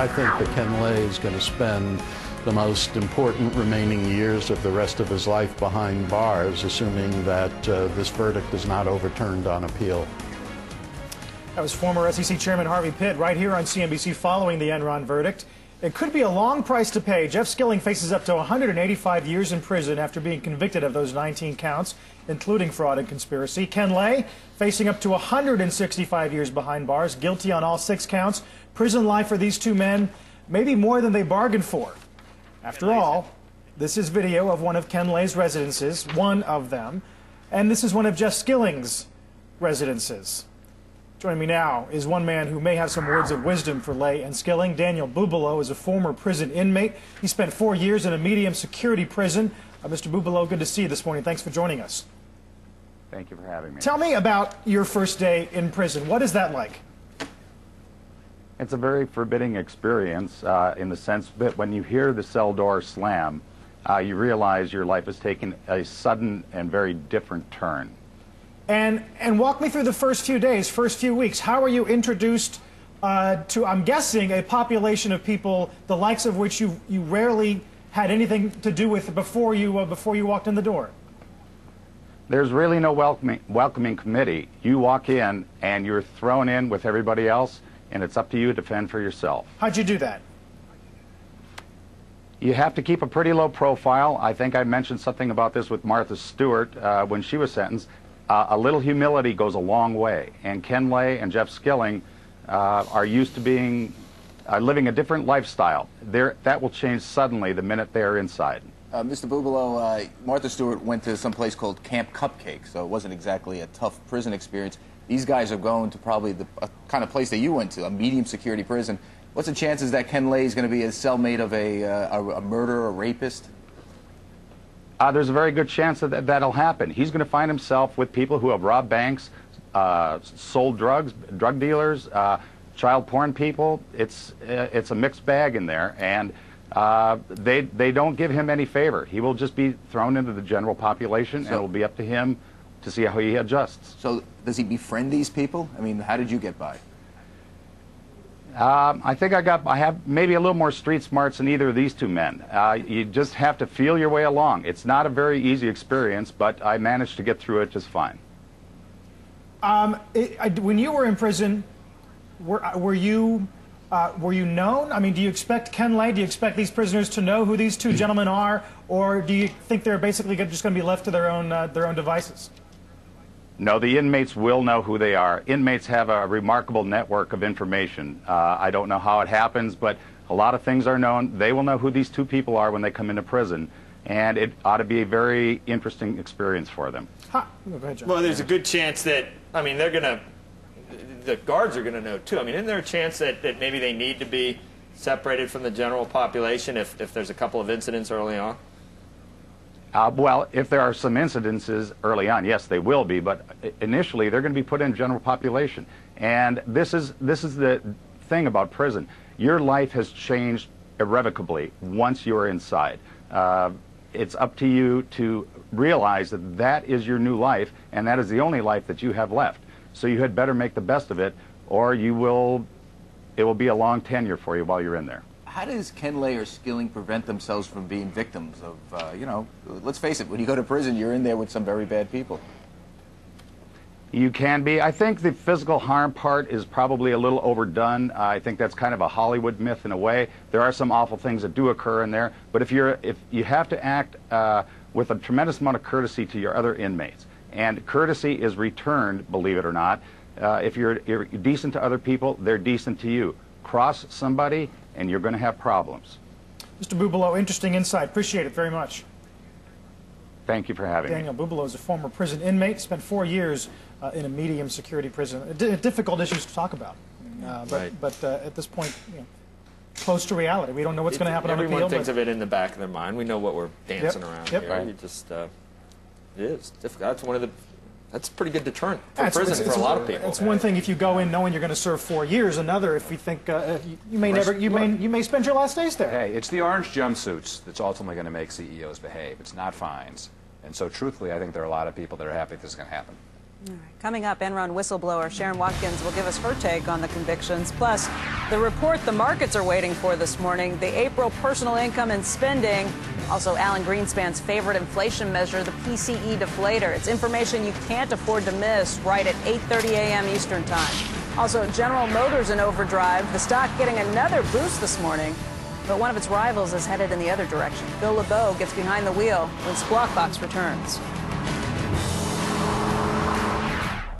I think that Ken Lay is going to spend the most important remaining years of the rest of his life behind bars, assuming that this verdict is not overturned on appeal. That was former SEC Chairman Harvey Pitt right here on CNBC following the Enron verdict. It could be a long price to pay. Jeff Skilling faces up to 185 years in prison after being convicted of those 19 counts, including fraud and conspiracy. Ken Lay facing up to 165 years behind bars, guilty on all 6 counts. Prison life for these two men, maybe more than they bargained for. After all, this is video of one of Ken Lay's residences, one of them, and this is one of Jeff Skilling's residences. Joining me now is one man who may have some words of wisdom for Lay and Skilling. Dan Bubalo is a former prison inmate. He spent 4 years in a medium security prison. Mr. Bubalo, good to see you this morning. Thanks for joining us. Thank you for having me. Tell me about your first day in prison. What is that like? It's a very forbidding experience in the sense that when you hear the cell door slam, you realize your life has taken a sudden and very different turn. And walk me through the first few days, first few weeks. How are you introduced to, I'm guessing, a population of people the likes of which you rarely had anything to do with before you walked in the door? There's really no welcoming committee. You walk in and you're thrown in with everybody else, and it's up to you to defend for yourself. How'd you do that? You have to keep a pretty low profile. I think I mentioned something about this with Martha Stewart when she was sentenced. A little humility goes a long way, and Ken Lay and Jeff Skilling are used to living a different lifestyle. That will change suddenly the minute they're inside. Mr. Bubalo, Martha Stewart went to some place called Camp Cupcake, so it wasn't exactly a tough prison experience. These guys are going to probably the kind of place that you went to, a medium security prison. What's the chances that Ken Lay is going to be a cellmate of a murderer, a rapist? There's a very good chance that that'll happen. He's going to find himself with people who have robbed banks, sold drugs, drug dealers, child porn people. It's a mixed bag in there, and they don't give him any favor. He will just be thrown into the general population, and it'll be up to him to see how he adjusts. So does he befriend these people? I mean, how did you get by? I think I have maybe a little more street smarts than either of these two men. You just have to feel your way along. It's not a very easy experience, but I managed to get through it just fine. When you were in prison, were you known? I mean, do you expect Ken Lay, do you expect these prisoners to know who these two gentlemen are, or do you think they're basically just going to be left to their own devices? No, the inmates will know who they are. Inmates have a remarkable network of information. I don't know how it happens, but a lot of things are known. They will know who these two people are when they come into prison, and it ought to be a very interesting experience for them. Go ahead, John. Well, there's a good chance that, I mean, the guards are going to know, too. I mean, isn't there a chance that maybe they need to be separated from the general population if there's a couple of incidents early on? Well, if there are some incidences early on, yes, they will be, but initially they're going to be put in general population. And this is the thing about prison. Your life has changed irrevocably once you're inside. It's up to you to realize that that is your new life, and that is the only life that you have left. So you had better make the best of it, or it will be a long tenure for you while you're in there. How does Ken Lay or Skilling prevent themselves from being victims of, you know, let's face it, when you go to prison, you're in there with some very bad people. You can be. I think the physical harm part is probably a little overdone. I think that's kind of a Hollywood myth in a way. There are some awful things that do occur in there, but if you have to act with a tremendous amount of courtesy to your other inmates, and courtesy is returned, believe it or not. If you're decent to other people, they're decent to you. Cross somebody, and you're going to have problems. Mr. Bubalo, interesting insight. Appreciate it very much. Thank you for having me. Dan Bubalo is a former prison inmate, spent 4 years in a medium security prison. Difficult issues to talk about. But at this point, you know, close to reality. We don't know what's going to happen on appeal. Everyone thinks of it in the back of their mind. We know what we're dancing around here. Right. You just, it is difficult. That's a pretty good deterrent for prison for a lot of people. It's one thing if you go in knowing you're going to serve 4 years. Another if you think you may spend your last days there. Hey, it's the orange jumpsuits that's ultimately going to make CEOs behave. It's not fines. And so truthfully, I think there are a lot of people that are happy this is going to happen. All right. Coming up, Enron whistleblower Sharon Watkins will give us her take on the convictions. Plus, the report the markets are waiting for this morning, the April personal income and spending. Also, Alan Greenspan's favorite inflation measure, the PCE deflator. It's information you can't afford to miss right at 8:30 a.m. Eastern Time. Also, General Motors in overdrive. The stock getting another boost this morning. But one of its rivals is headed in the other direction. Bill LeBeau gets behind the wheel when Squawk Box returns.